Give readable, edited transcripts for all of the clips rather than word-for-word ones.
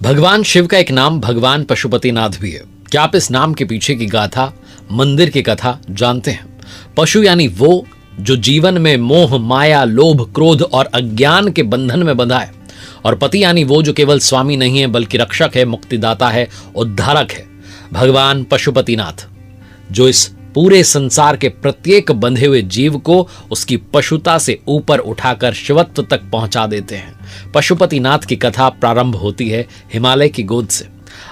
भगवान शिव का एक नाम भगवान पशुपतिनाथ भी है। क्या आप इस नाम के पीछे की गाथा, मंदिर की कथा जानते हैं? पशु यानी वो जो जीवन में मोह, माया, लोभ, क्रोध और अज्ञान के बंधन में बंधा है, और पति यानी वो जो केवल स्वामी नहीं है बल्कि रक्षक है, मुक्तिदाता है, उद्धारक है। भगवान पशुपतिनाथ जो इस पूरे संसार के प्रत्येक बंधे हुए जीव को उसकी पशुता से ऊपर उठाकर शिवत्व तक पहुंचा देते हैं। पशुपतिनाथ की कथा प्रारंभ होती है हिमालय की गोद से।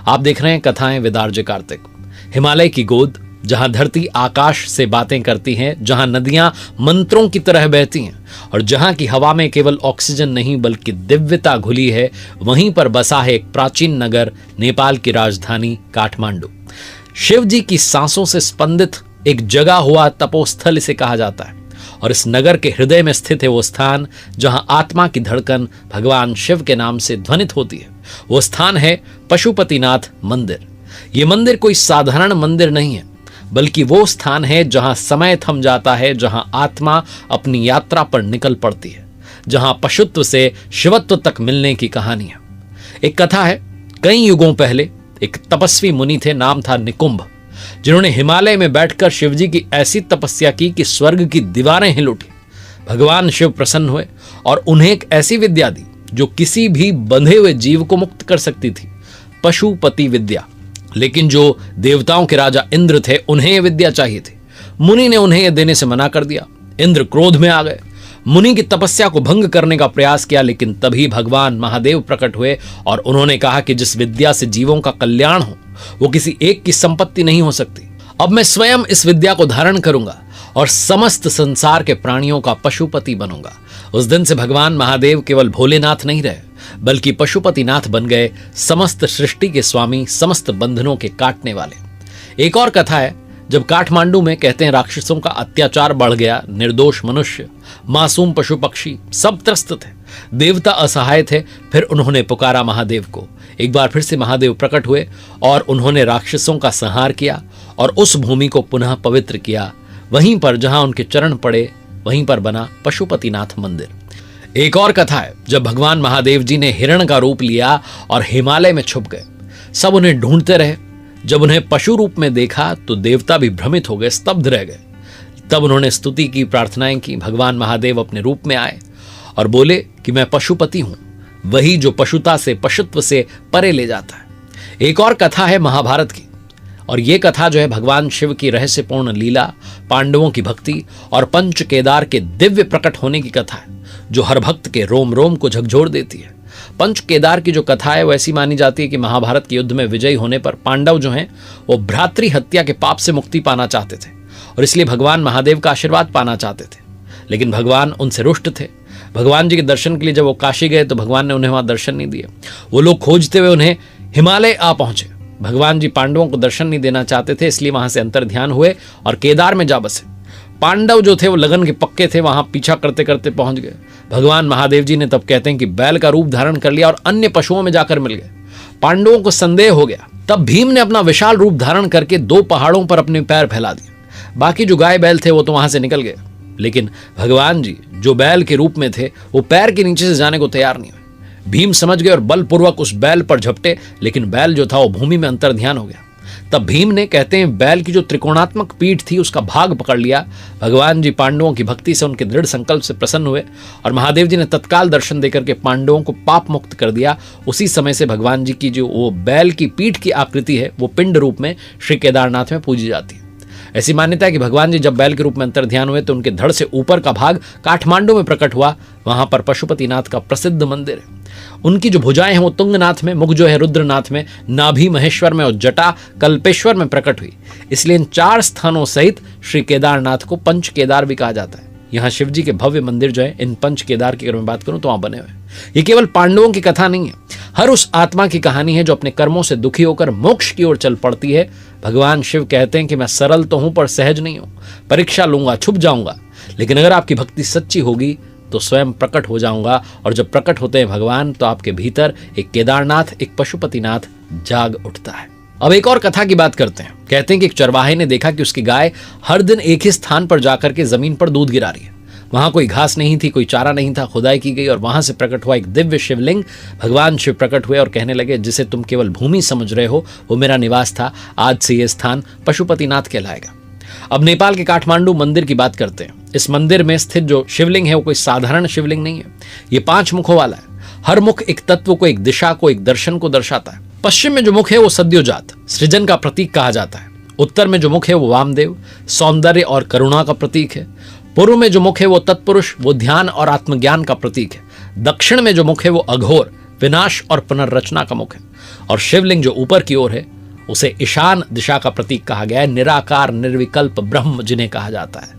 आप देख रहे हैं कथाएं विद आरजे कार्तिक। हिमालय की गोद, जहां धरती आकाश से बातें करती हैं, जहां नदियां मंत्रों की तरह बहती हैं और जहां की हवा में केवल ऑक्सीजन नहीं बल्कि दिव्यता घुली है, वहीं पर बसा है एक प्राचीन नगर, नेपाल की राजधानी काठमांडू। शिव जी की सांसों से स्पंदित एक जगा हुआ तपोस्थल इसे कहा जाता है, और इस नगर के हृदय में स्थित है वो स्थान जहां आत्मा की धड़कन भगवान शिव के नाम से ध्वनित होती है। वो स्थान है पशुपतिनाथ मंदिर। ये मंदिर कोई साधारण मंदिर नहीं है, बल्कि वो स्थान है जहां समय थम जाता है, जहां आत्मा अपनी यात्रा पर निकल पड़ती है, जहां पशुत्व से शिवत्व तक मिलने की कहानी है। एक कथा है, कई युगों पहले एक तपस्वी मुनि थे, नाम था निकुंभ, जिन्होंने हिमालय में बैठकर शिवजी की ऐसी तपस्या की कि स्वर्ग की दीवारें हिल उठी। भगवान शिव प्रसन्न हुए और उन्हें एक ऐसी विद्या दी जो किसी भी बंधे हुए जीव को मुक्त कर सकती थी, पशुपति विद्या। लेकिन जो देवताओं के राजा इंद्र थे, उन्हें यह विद्या चाहिए थी। मुनि ने उन्हें यह देने से मना कर दिया। इंद्र क्रोध में आ गए, मुनि की तपस्या को भंग करने का प्रयास किया, लेकिन तभी भगवान महादेव प्रकट हुए और उन्होंने कहा कि जिस विद्या से जीवों का कल्याण हो वो किसी एक की संपत्ति नहीं हो सकती। अब मैं स्वयं इस विद्या को धारण करूंगा और समस्त संसार के प्राणियों का पशुपति बनूंगा। उस दिन से भगवान महादेव केवल भोलेनाथ नहीं रहे, बल्कि पशुपतिनाथ बन गए, समस्त सृष्टि के स्वामी, समस्त बंधनों के काटने वाले। एक और कथा है, जब काठमांडू में कहते हैं राक्षसों का अत्याचार बढ़ गया, निर्दोष मनुष्य, मासूम पशु पक्षी सब त्रस्त थे, देवता असहाय थे, फिर उन्होंने पुकारा महादेव को। एक बार फिर से महादेव प्रकट हुए और उन्होंने राक्षसों का संहार किया और उस भूमि को पुनः पवित्र किया। वहीं पर जहां उनके चरण पड़े, वहीं पर बना पशुपतिनाथ मंदिर। एक और कथा है, जब भगवान महादेव जी ने हिरण का रूप लिया और हिमालय में छुप गए। सब उन्हें ढूंढते रहे। जब उन्हें पशु रूप में देखा तो देवता भी भ्रमित हो गए, स्तब्ध रह गए। तब उन्होंने स्तुति की, प्रार्थनाएं की। भगवान महादेव अपने रूप में आए और बोले कि मैं पशुपति हूं, वही जो पशुता से, पशुत्व से परे ले जाता है। एक और कथा है महाभारत की, और ये कथा जो है भगवान शिव की रहस्यपूर्ण लीला, पांडवों की भक्ति और पंच केदार के दिव्य प्रकट होने की कथा है, जो हर भक्त के रोम रोम को झकझोर देती है। पंच केदार की जो कथा है वो ऐसी मानी जाती है कि महाभारत के युद्ध में विजयी होने पर पांडव जो हैं वो भ्रातृ हत्या के पाप से मुक्ति पाना चाहते थे और इसलिए भगवान महादेव का आशीर्वाद पाना चाहते थे। लेकिन भगवान उनसे रुष्ट थे। भगवान जी के दर्शन के लिए जब वो काशी गए तो भगवान ने उन्हें वहां दर्शन नहीं दिए। वो लोग खोजते हुए उन्हें हिमालय आ पहुंचे। भगवान जी पांडवों को दर्शन नहीं देना चाहते थे, इसलिए वहां से अंतर ध्यान हुए और केदार में जा बसे। पांडव जो थे वो लगन के पक्के थे, वहां पीछा करते करते पहुंच गए। भगवान महादेव जी ने तब कहते हैं कि बैल का रूप धारण कर लिया और अन्य पशुओं में जाकर मिल गए। पांडवों को संदेह हो गया। तब भीम ने अपना विशाल रूप धारण करके 2 पहाड़ों पर अपने पैर फैला दिए। बाकी जो गाय बैल थे वो तो वहां से निकल गए, लेकिन भगवान जी जो बैल के रूप में थे वो पैर के नीचे से जाने को तैयार नहीं हुए। भीम समझ गए और बलपूर्वक उस बैल पर झपटे, लेकिन बैल जो था वो भूमि में अंतर ध्यान हो गया। तब भीम ने, कहते हैं, बैल की जो त्रिकोणात्मक पीठ थी उसका भाग पकड़ लिया। भगवान जी पांडवों की भक्ति से, उनके दृढ़ संकल्प से प्रसन्न हुए और महादेव जी ने तत्काल दर्शन देकर के पांडवों को पाप मुक्त कर दिया। उसी समय से भगवान जी की जो वो बैल की पीठ की आकृति है वो पिंड रूप में श्री केदारनाथ में पूजी जाती है। ऐसी मान्यता है कि भगवान जी जब बैल के रूप में अंतर ध्यान हुए तो उनके धड़ से ऊपर का भाग काठमांडू में प्रकट हुआ। वहां पर पशुपतिनाथ का प्रसिद्ध मंदिर है। उनकी जो भुजाएं हैं वो तुंगनाथ में, मुख जो है रुद्रनाथ में, नाभि महेश्वर में और जटा कल्पेश्वर में प्रकट हुई। इसलिए इन 4 स्थानों सहित श्री केदारनाथ को पंच केदार भी कहा जाता है। यहाँ शिव जी के भव्य मंदिर जो है इन पंच केदार की अगर मैं बात करूं तो वहां बने हुए। ये केवल पांडवों की कथा नहीं है, हर उस आत्मा की कहानी है जो अपने कर्मों से दुखी होकर मोक्ष की ओर चल पड़ती है। भगवान शिव कहते हैं कि मैं सरल तो हूं पर सहज नहीं हूं, परीक्षा लूंगा, छुप जाऊंगा, लेकिन अगर आपकी भक्ति सच्ची होगी तो स्वयं प्रकट हो जाऊंगा। और जब प्रकट होते हैं भगवान तो आपके भीतर एक केदारनाथ, एक पशुपतिनाथ जाग उठता है। अब एक और कथा की बात करते हैं। कहते हैं कि एक चरवाहे ने देखा कि उसकी गाय हर दिन एक ही स्थान पर जाकर के जमीन पर दूध गिरा रही है। वहां कोई घास नहीं थी, कोई चारा नहीं था, खुदाई की गई और वहां से प्रकट हुआ एक दिव्य शिवलिंग। भगवान शिव प्रकट हुए और कहने लगे, जिसे तुम केवल भूमि समझ रहे हो वो मेरा निवास था, आज से ये स्थान पशुपतिनाथ कहलाएगा। अब नेपाल के काठमांडू मंदिर की बात करते हैं। इस मंदिर में स्थित जो शिवलिंग है वो कोई साधारण शिवलिंग नहीं है, ये 5 मुखों वाला है। हर मुख एक तत्व को, एक दिशा को, एक दर्शन को दर्शाता है। पश्चिम में जो मुख है वो सद्योजात, सृजन का प्रतीक कहा जाता है। उत्तर में जो मुख है वो वामदेव, सौंदर्य और करुणा का प्रतीक है। पूर्व में जो मुख है वो तत्पुरुष, वो ध्यान और आत्मज्ञान का प्रतीक है। दक्षिण में जो मुख है वो अघोर, विनाश और पुनर्रचना का मुख है। और शिवलिंग जो ऊपर की ओर है उसे ईशान दिशा का प्रतीक कहा गया है। निराकार निर्विकल्प ब्रह्म जिन्हें कहा जाता है।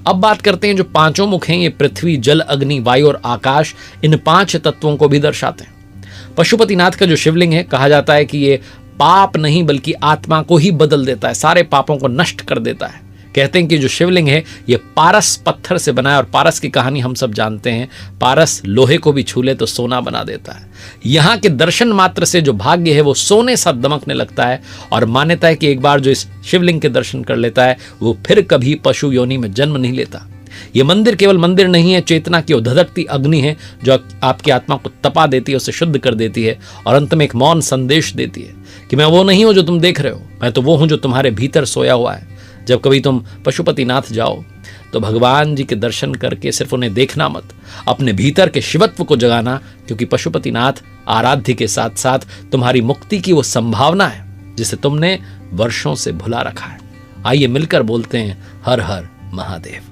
अब बात करते हैं जो 5 मुख हैं, ये पृथ्वी, जल, अग्नि, वायु और आकाश, इन 5 तत्वों को भी दर्शाते हैं। पशुपतिनाथ का जो शिवलिंग है, कहा जाता है कि ये पाप नहीं बल्कि आत्मा को ही बदल देता है, सारे पापों को नष्ट कर देता है। कहते हैं कि जो शिवलिंग है ये पारस पत्थर से बना है और पारस की कहानी हम सब जानते हैं। पारस लोहे को भी छू ले तो सोना बना देता है। यहाँ के दर्शन मात्र से जो भाग्य है वो सोने सा दमकने लगता है और मान्यता है कि एक बार जो इस शिवलिंग के दर्शन कर लेता है वो फिर कभी पशु योनि में जन्म नहीं लेता। ये मंदिर केवल मंदिर नहीं है, चेतना की धधकती अग्नि है जो आपकी आत्मा को तपा देती है, उसे शुद्ध कर देती है और अंत में एक मौन संदेश देती है कि मैं वो नहीं हूं जो तुम देख रहे हो, मैं तो वो हूं जो तुम्हारे भीतर सोया हुआ है। जब कभी तुम पशुपतिनाथ जाओ तो भगवान जी के दर्शन करके सिर्फ उन्हें देखना मत, अपने भीतर के शिवत्व को जगाना, क्योंकि पशुपतिनाथ आराध्य के साथ साथ तुम्हारी मुक्ति की वो संभावना है जिसे तुमने वर्षों से भुला रखा है। आइए मिलकर बोलते हैं हर हर महादेव।